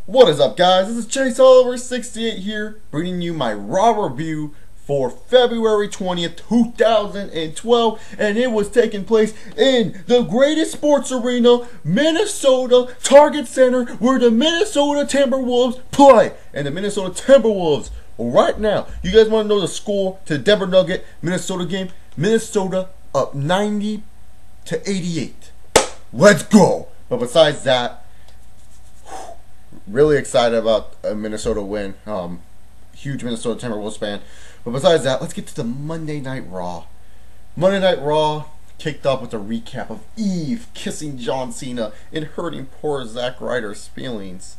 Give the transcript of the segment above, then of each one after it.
What is up, guys? This is Chase Oliver 68 here, bringing you my Raw review for February 20th, 2012, and it was taking place in the greatest sports arena, Minnesota Target Center, where the Minnesota Timberwolves play. And the Minnesota Timberwolves, right now, you guys want to know the score to the Denver Nugget Minnesota game? Minnesota up 90-88. Let's go! But besides that, really excited about a Minnesota win. Huge Minnesota Timberwolves fan. But besides that, let's get to the Monday Night Raw. Monday Night Raw kicked off with a recap of Eve kissing John Cena and hurting poor Zack Ryder's feelings.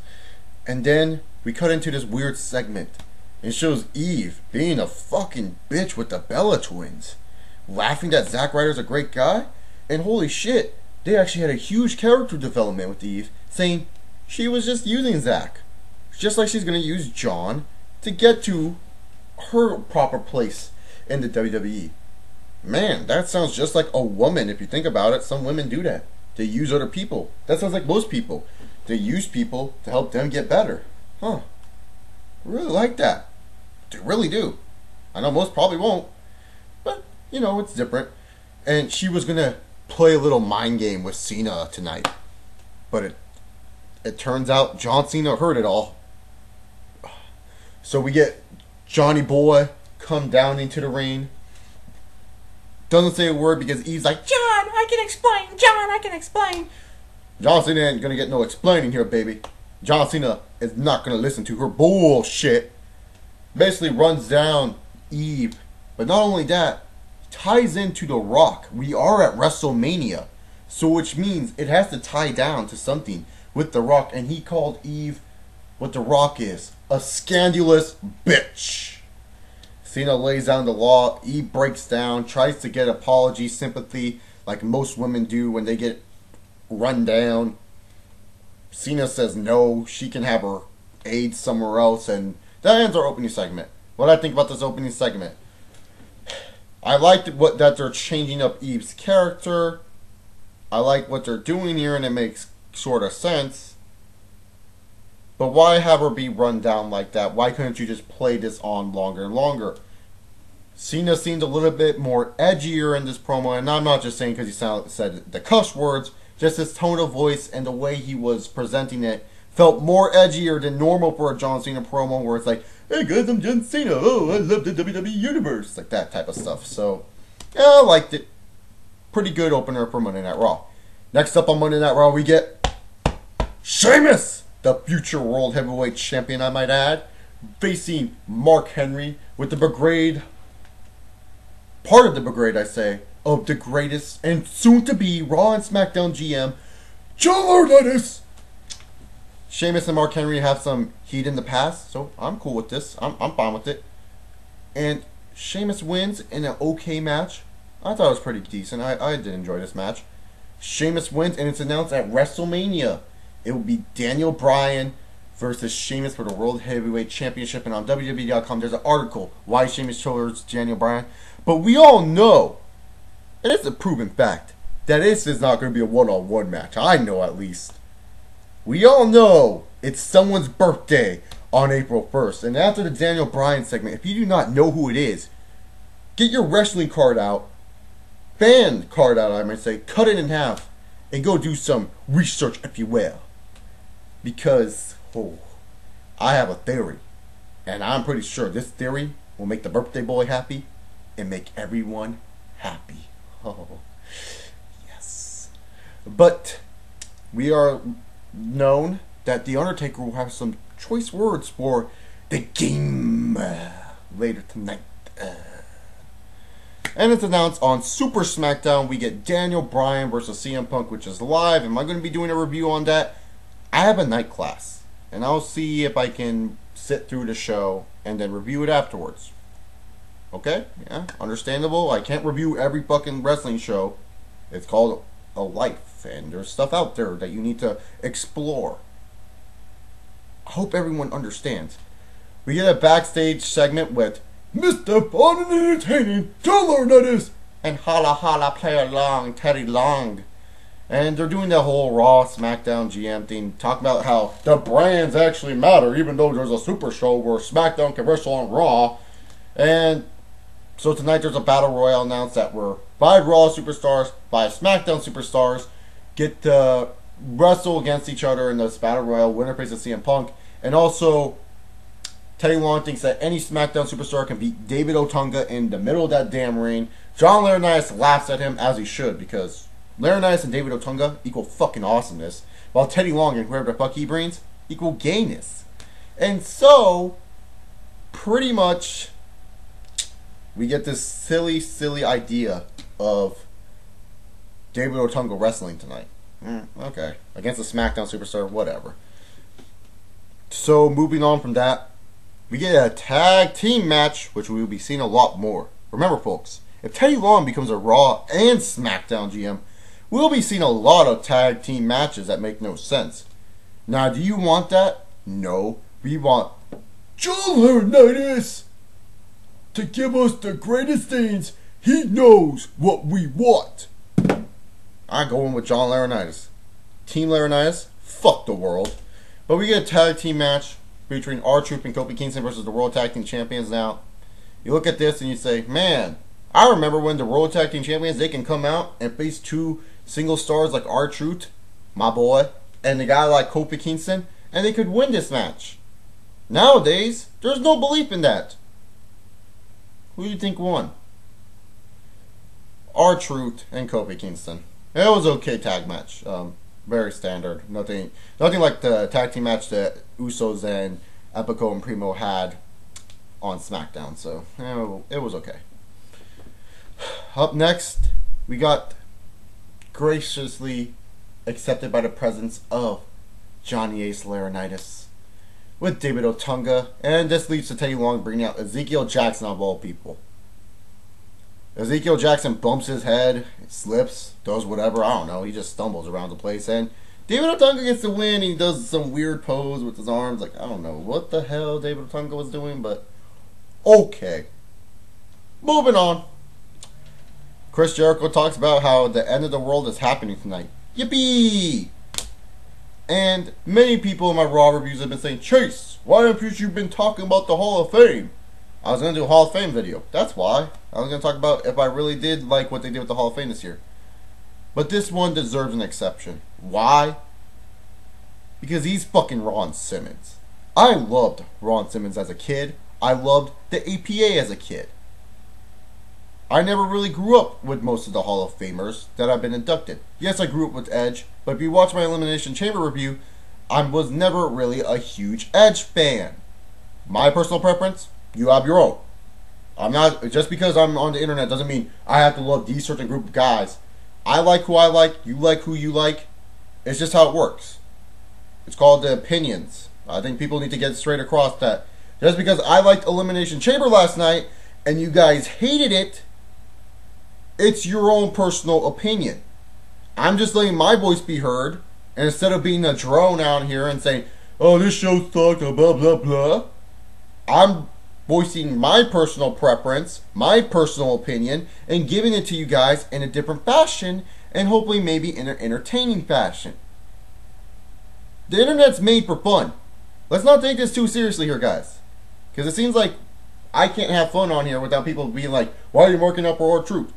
And then we cut into this weird segment. It shows Eve being a fucking bitch with the Bella twins, laughing that Zack Ryder's a great guy. And holy shit, they actually had a huge character development with Eve, saying she was just using Zack, just like she's going to use John to get to her proper place in the WWE. Man, that sounds just like a woman if you think about it. Some women do that. They use other people. That sounds like most people. They use people to help them get better. Huh. I really like that. They really do. I know most probably won't, but, you know, it's different. And she was going to play a little mind game with Cena tonight. But it turns out John Cena heard it all. So we get Johnny Boy come down into the ring. Doesn't say a word because Eve's like, John, I can explain. John, I can explain. John Cena ain't going to get no explaining here, baby. John Cena is not going to listen to her bullshit. Basically runs down Eve. But not only that, ties into The Rock. We are at WrestleMania. So which means it has to tie down to something with The Rock. And he called Eve what The Rock is. A scandalous bitch. Cena lays down the law. Eve breaks down. Tries to get apology, sympathy, like most women do when they get run down. Cena says no. She can have her aid somewhere else. And that ends our opening segment. What I think about this opening segment. I liked that they're changing up Eve's character. I like what they're doing here, and it makes sort of sense. But why have her be run down like that? Why couldn't you just play this on longer and longer? Cena seemed a little bit more edgier in this promo, and I'm not just saying because he said the cuss words, just his tone of voice and the way he was presenting it felt more edgier than normal for a John Cena promo where it's like, hey guys, I'm John Cena, oh, I love the WWE Universe, like that type of stuff. So, yeah, I liked it. Pretty good opener for Monday Night Raw. Next up on Monday Night Raw, we get Sheamus, the future World Heavyweight Champion, I might add, facing Mark Henry with the brigade, part of the brigade, I say, of the greatest and soon-to-be Raw and SmackDown GM, John Laurinaitis. Sheamus and Mark Henry have some heat in the past, so I'm cool with this. I'm fine with it. And Sheamus wins in an okay match. I thought it was pretty decent. I did enjoy this match. Sheamus wins, and it's announced at WrestleMania. It will be Daniel Bryan versus Sheamus for the World Heavyweight Championship. And on WWE.com, there's an article, why Sheamus chose Daniel Bryan. But we all know, and it's a proven fact, that this is not going to be a one-on-one match. I know at least. We all know it's someone's birthday on April 1st. And after the Daniel Bryan segment, if you do not know who it is, get your wrestling card out, fan card out, I might say, cut it in half, and go do some research, if you will. Because, I have a theory. And I'm pretty sure this theory will make the birthday boy happy and make everyone happy. Oh, yes. But we are known that the Undertaker will have some choice words for the game later tonight. And it's announced on Super SmackDown we get Daniel Bryan versus CM Punk, which is live. Am I going to be doing a review on that? I have a night class, and I'll see if I can sit through the show and then review it afterwards. Okay? Yeah, understandable. I can't review every fucking wrestling show. It's called a life, and there's stuff out there that you need to explore. I hope everyone understands. We get a backstage segment with Mr. Fun and Entertaining, John Laurinaitis, and Holla Holla Play Along, Teddy Long. And they're doing that whole Raw, SmackDown, GM thing, talking about how the brands actually matter, even though there's a super show where SmackDown can wrestle on Raw. And so tonight there's a Battle Royale announced that where 5 Raw superstars, 5 SmackDown superstars get to wrestle against each other in this Battle Royale. Winner faces CM Punk. And also, Teddy Long thinks that any SmackDown superstar can beat David Otunga in the middle of that damn ring. John Laurinaitis laughs at him, as he should, because Laurinaitis and David Otunga equal fucking awesomeness, while Teddy Long and whoever the fuck he brings equal gayness. And so, pretty much, we get this silly, silly idea of David Otunga wrestling tonight. Okay. Against a SmackDown superstar, whatever. So, moving on from that, we get a tag team match, which we will be seeing a lot more. Remember, folks, if Teddy Long becomes a Raw and SmackDown GM, we'll be seeing a lot of tag team matches that make no sense. Now, do you want that? No. We want John Laurinaitis to give us the greatest things. He knows what we want. I'm going with John Laurinaitis. Team Laurinaitis, fuck the world. But we get a tag team match featuring R-Truth and Kofi Kingston versus the World Tag Team Champions. Now, you look at this and you say, man, I remember when the World Tag Team Champions, they can come out and face 2 single stars like R-Truth, my boy, and the guy like Kofi Kingston, and they could win this match. Nowadays, there's no belief in that. Who do you think won? R-Truth and Kofi Kingston. It was an okay tag match. Very standard. Nothing like the tag team match that Usos and Epico and Primo had on SmackDown. So, it was okay. Up next, we got graciously accepted by the presence of Johnny Ace Laurinaitis with David Otunga, and this leads to Teddy Long bringing out Ezekiel Jackson of all people. Ezekiel Jackson bumps his head, slips, does whatever, I don't know, he just stumbles around the place, and David Otunga gets the win. He does some weird pose with his arms, like, I don't know what the hell David Otunga was doing, but okay. Moving on. Chris Jericho talks about how the end of the world is happening tonight. Yippee! And many people in my Raw reviews have been saying, Chase, why haven't you been talking about the Hall of Fame? I was going to do a Hall of Fame video. That's why. I was going to talk about if I really did like what they did with the Hall of Fame this year. But this one deserves an exception. Why? Because he's fucking Ron Simmons. I loved Ron Simmons as a kid. I loved the APA as a kid. I never really grew up with most of the Hall of Famers that have been inducted. Yes, I grew up with Edge, but if you watch my Elimination Chamber review, I was never really a huge Edge fan. My personal preference, you have your own. I'm not, just because I'm on the internet doesn't mean I have to love these certain group of guys. I like who I like, you like who you like. It's just how it works. It's called the opinions. I think people need to get straight across that just because I liked Elimination Chamber last night and you guys hated it, it's your own personal opinion. I'm just letting my voice be heard, and instead of being a drone out here and saying, oh, this show sucked, blah, blah, blah, I'm voicing my personal preference, my personal opinion, and giving it to you guys in a different fashion, and hopefully maybe in an entertaining fashion. The internet's made for fun. Let's not take this too seriously here, guys. Because it seems like I can't have fun on here without people being like, why are you marking up for our truth?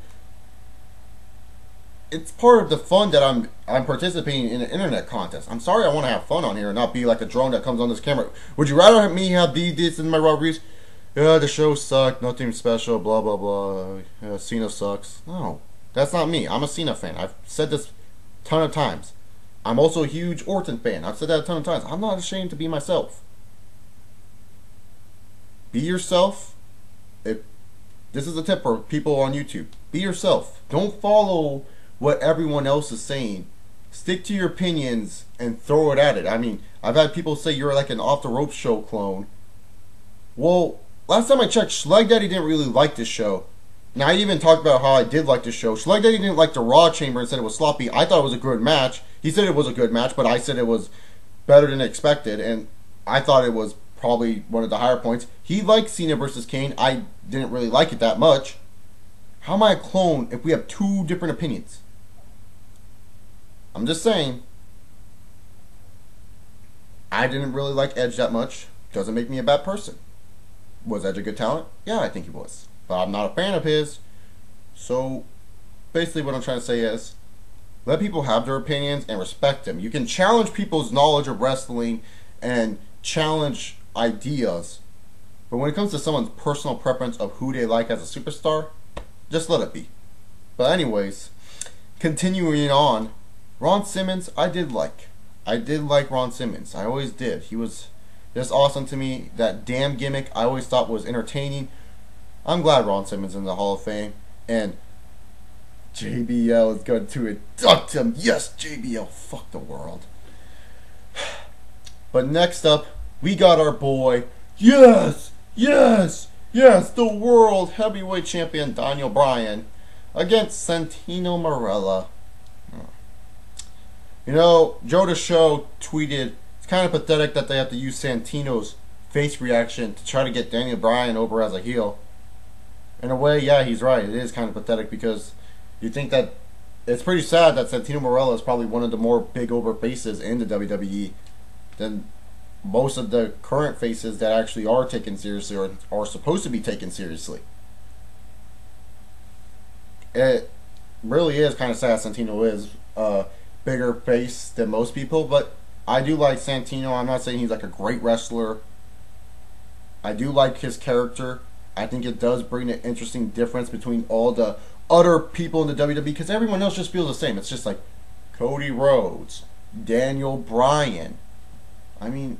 It's part of the fun that I'm participating in an internet contest. I'm sorry I want to have fun on here and not be like a drone that comes on this camera. Would you rather have me have this in my Raw reviews? Yeah, the show sucked, nothing special, blah, blah, blah. Yeah, Cena sucks. No, that's not me. I'm a Cena fan. I've said this a ton of times. I'm also a huge Orton fan. I've said that a ton of times. I'm not ashamed to be myself. Be yourself. This is a tip for people on YouTube. Be yourself. Don't follow what everyone else is saying. Stick to your opinions and throw it at it. I mean, I've had people say you're like an Off the Rope show clone. Well, last time I checked, Schleg Daddy didn't really like this show. Now, I even talked about how I did like this show. Schleg Daddy didn't like the Raw Chamber and said it was sloppy. I thought it was a good match. He said it was a good match, but I said it was better than expected, and I thought it was probably one of the higher points. He liked Cena versus Kane. I didn't really like it that much. How am I a clone if we have two different opinions? I'm just saying, I didn't really like Edge that much. Doesn't make me a bad person. Was Edge a good talent? Yeah, I think he was. But I'm not a fan of his. So, basically what I'm trying to say is, let people have their opinions and respect them. You can challenge people's knowledge of wrestling and challenge ideas. But when it comes to someone's personal preference of who they like as a superstar, just let it be. But anyways, continuing on, Ron Simmons, I did like Ron Simmons. I always did. He was just awesome to me. That damn gimmick I always thought was entertaining. I'm glad Ron Simmons is in the Hall of Fame. And JBL is going to induct him. Yes, JBL. Fuck the world. But next up, we got our boy. Yes, the world heavyweight champion Daniel Bryan against Santino Marella. You know, Joe the Show tweeted, it's kind of pathetic that they have to use Santino's face reaction to try to get Daniel Bryan over as a heel. In a way, yeah, he's right. It is kind of pathetic because you think that it's pretty sad that Santino Marella is probably one of the more big over faces in the WWE than most of the current faces that actually are taken seriously or are supposed to be taken seriously. It really is kind of sad Santino is a bigger face than most people, but I do like Santino. I'm not saying he's like a great wrestler. I do like his character. I think it does bring an interesting difference between all the other people in the WWE because everyone else just feels the same. It's just like Cody Rhodes, Daniel Bryan. I mean,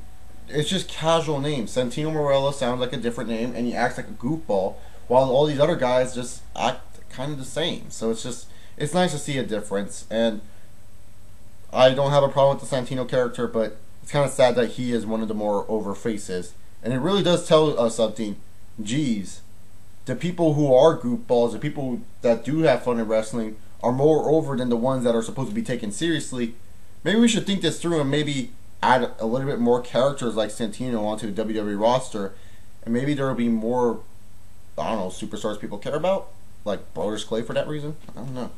it's just casual names. Santino Marella sounds like a different name, and he acts like a goofball, while all these other guys just act kind of the same. So it's nice to see a difference, and I don't have a problem with the Santino character, but it's kind of sad that he is one of the more over faces, and it really does tell us something. Geez, the people who are goofballs, the people that do have fun in wrestling, are more over than the ones that are supposed to be taken seriously. Maybe we should think this through and maybe add a little bit more characters like Santino onto the WWE roster, and maybe there will be more, I don't know, superstars people care about, like Brodus Clay for that reason. I don't know.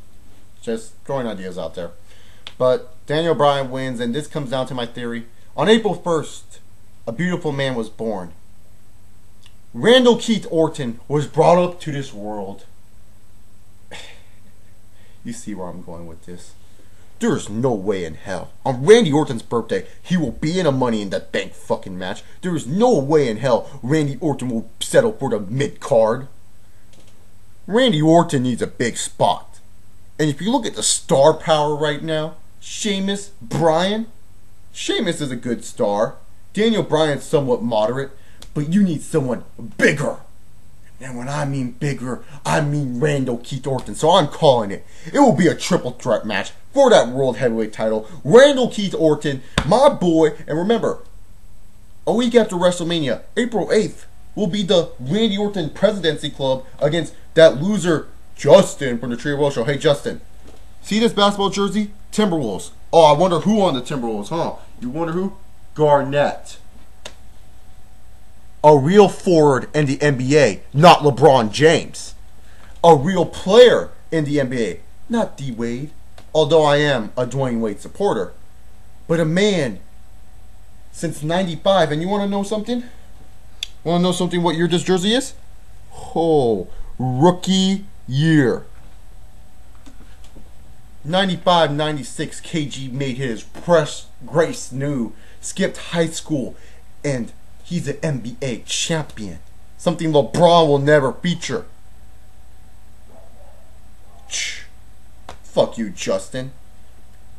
Just throwing ideas out there. But Daniel Bryan wins, and this comes down to my theory. On April 1st, a beautiful man was born. Randall Keith Orton was brought up to this world. You see where I'm going with this. There's no way in hell on Randy Orton's birthday he will be in a Money in the Bank fucking match. There is no way in hell Randy Orton will settle for the mid-card. Randy Orton needs a big spot. And if you look at the star power right now, Sheamus, Bryan. Sheamus is a good star. Daniel Bryan's somewhat moderate. But you need someone bigger. And when I mean bigger, I mean Randall Keith Orton. So I'm calling it. It will be a triple threat match for that World Heavyweight title. Randall Keith Orton, my boy. And remember, a week after WrestleMania, April 8th, will be the Randy Orton Presidency Club against that loser, Justin, from the Trio World Show. Hey, Justin, see this basketball jersey? Timberwolves. Oh, I wonder who on the Timberwolves, huh? You wonder who? Garnett. A real forward in the NBA, not LeBron James. A real player in the NBA, not D. Wade, although I am a Dwayne Wade supporter. But a man since '95, and you want to know something? Want to know something what year this jersey is? Oh, rookie year. 95-96, KG made his press grace new, skipped high school, and he's an NBA champion. Something LeBron will never feature. Fuck you, Justin.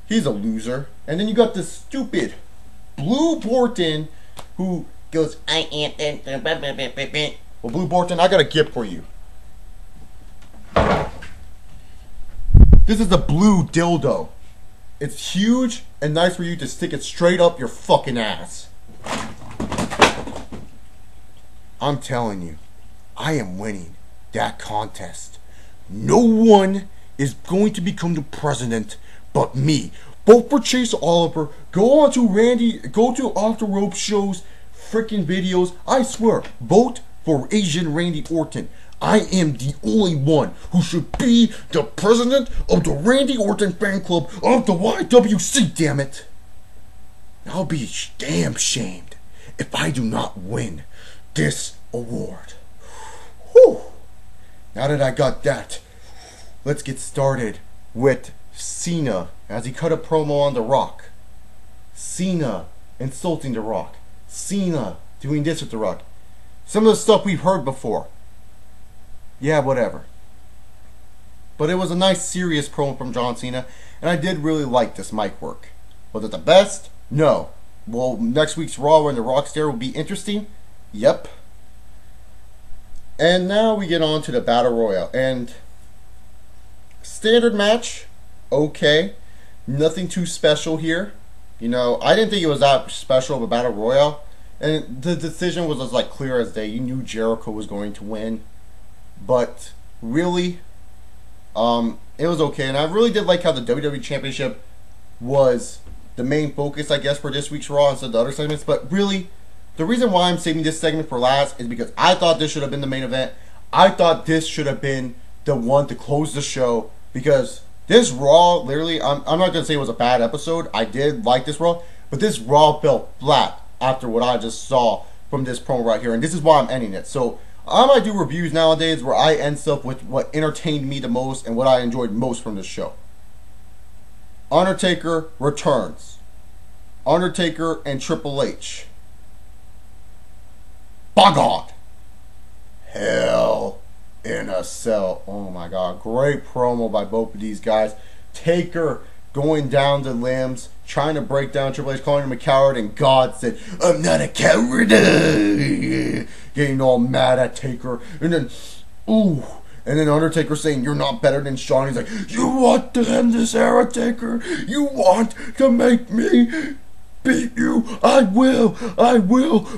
He's a loser. And then you got this stupid Blue Borton who goes, I am. Well, Blue Borton, I got a gift for you. This is a blue dildo. It's huge and nice for you to stick it straight up your fucking ass. I'm telling you, I am winning that contest. No one is going to become the president but me. Vote for Chase Oliver. Go on to go to Off the Rope shows, freaking videos. I swear, vote for Asian Randy Orton. I am the only one who should be the president of the Randy Orton fan club of the YWC, damn it. I'll be damn shamed if I do not win this award. Whew. Now that I got that, let's get started with Cena as he cut a promo on The Rock. Cena insulting The Rock. Cena doing this with The Rock. Some of the stuff we've heard before. Yeah, whatever. But it was a nice, serious promo from John Cena, and I did really like this mic work. Was it the best? No. Well, next week's Raw when The Rock's there will be interesting? Yep. And now we get on to the Battle Royale. And standard match, okay. Nothing too special here. You know, I didn't think it was that special of a Battle Royale. And the decision was as like clear as day. You knew Jericho was going to win. But really, it was okay. And I really did like how the WWE Championship was the main focus, I guess, for this week's Raw instead of the other segments. But really, the reason why I'm saving this segment for last is because I thought this should have been the main event. I thought this should have been the one to close the show. Because this Raw, literally, I'm not going to say it was a bad episode. I did like this Raw. But this Raw fell flat after what I just saw from this promo right here. And this is why I'm ending it. So I might do reviews nowadays where I end stuff with what entertained me the most and what I enjoyed most from this show. Undertaker returns. Undertaker and Triple H. By God. Hell in a Cell. Oh my God. Great promo by both of these guys. Taker going down the limbs, trying to break down Triple H, calling him a coward, and God said, I'm not a coward. Getting all mad at Taker. And then, ooh. And then Undertaker saying, you're not better than Shawn. He's like, you want to end this era, Taker? You want to make me beat you? I will.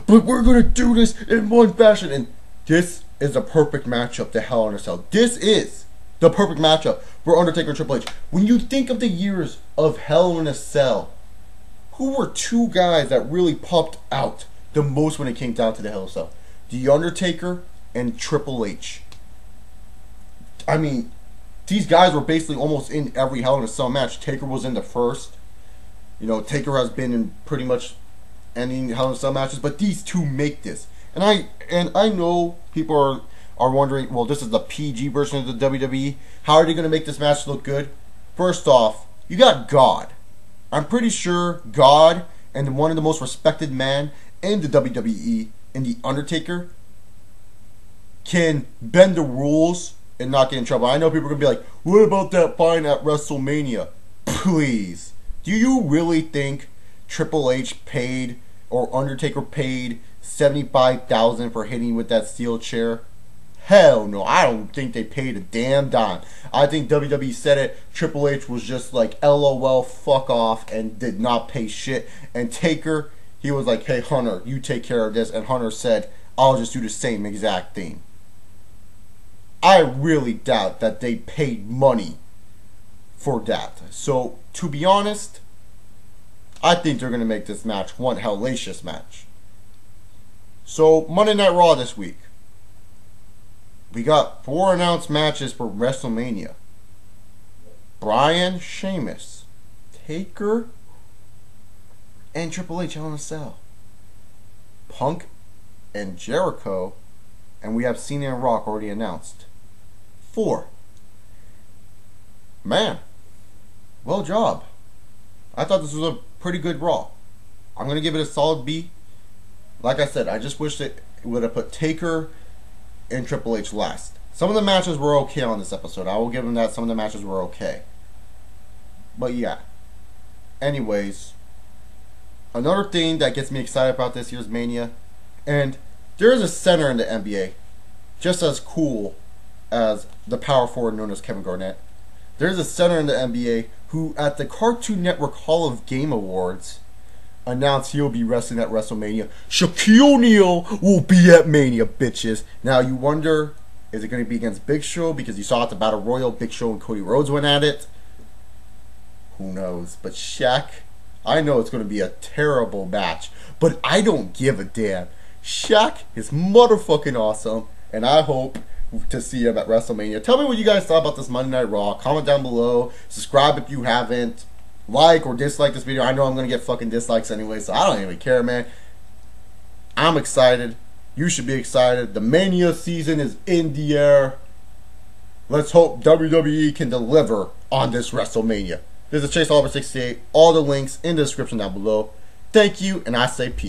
But we're going to do this in one fashion. And this is a perfect matchup to Hell in a Cell. This is the perfect matchup for Undertaker and Triple H. When you think of the years of Hell in a Cell, who were two guys that really popped out the most when it came down to the Hell in a Cell? The Undertaker and Triple H. I mean, these guys were basically almost in every Hell in a Cell match. Taker was in the first. You know, Taker has been in pretty much any Hell in a Cell matches, but these two make this. And I know people are wondering, well, this is the PG version of the WWE. How are they going to make this match look good? First off, you got God. I'm pretty sure God and one of the most respected men in the WWE, in the Undertaker, can bend the rules and not get in trouble. I know people are going to be like, what about that fine at WrestleMania? Please. Do you really think Triple H paid, or Undertaker paid, $75,000 for hitting with that steel chair? Hell no, I don't think they paid a damn dime. I think WWE said it. Triple H was just like, LOL, fuck off, and did not pay shit. And Taker, he was like, hey, Hunter, you take care of this. And Hunter said, I'll just do the same exact thing. I really doubt that they paid money for that. So, to be honest, I think they're going to make this match one hellacious match. So, Monday Night Raw this week. We got 4 announced matches for WrestleMania. Bryan, Sheamus, Taker, and Triple H Hell in a Cell. Punk and Jericho, and we have Cena and Rock already announced. 4. Man, well job. I thought this was a pretty good Raw. I'm going to give it a solid B. Like I said, I just wish that it would have put Taker and Triple H last. Some of the matches were okay on this episode. I will give them that. Some of the matches were okay. But yeah. Anyways, another thing that gets me excited about this year's Mania, and there is a center in the NBA, just as cool as the power forward known as Kevin Garnett. There's a center in the NBA who, at the Cartoon Network Hall of Game Awards, announced he'll be wrestling at WrestleMania. Shaquille O'Neal will be at Mania, bitches. Now, you wonder, is it going to be against Big Show? Because you saw at the Battle Royal, Big Show and Cody Rhodes went at it. Who knows? But Shaq, I know it's going to be a terrible match, but I don't give a damn. Shaq is motherfucking awesome, and I hope to see him at WrestleMania. Tell me what you guys thought about this Monday Night Raw. Comment down below. Subscribe if you haven't. Like or dislike this video. I know I'm going to get fucking dislikes anyway, so I don't even care, man. I'm excited. You should be excited. The Mania season is in the air. Let's hope WWE can deliver on this WrestleMania. This is Chase Oliver 68. All the links in the description down below. Thank you, and I say peace.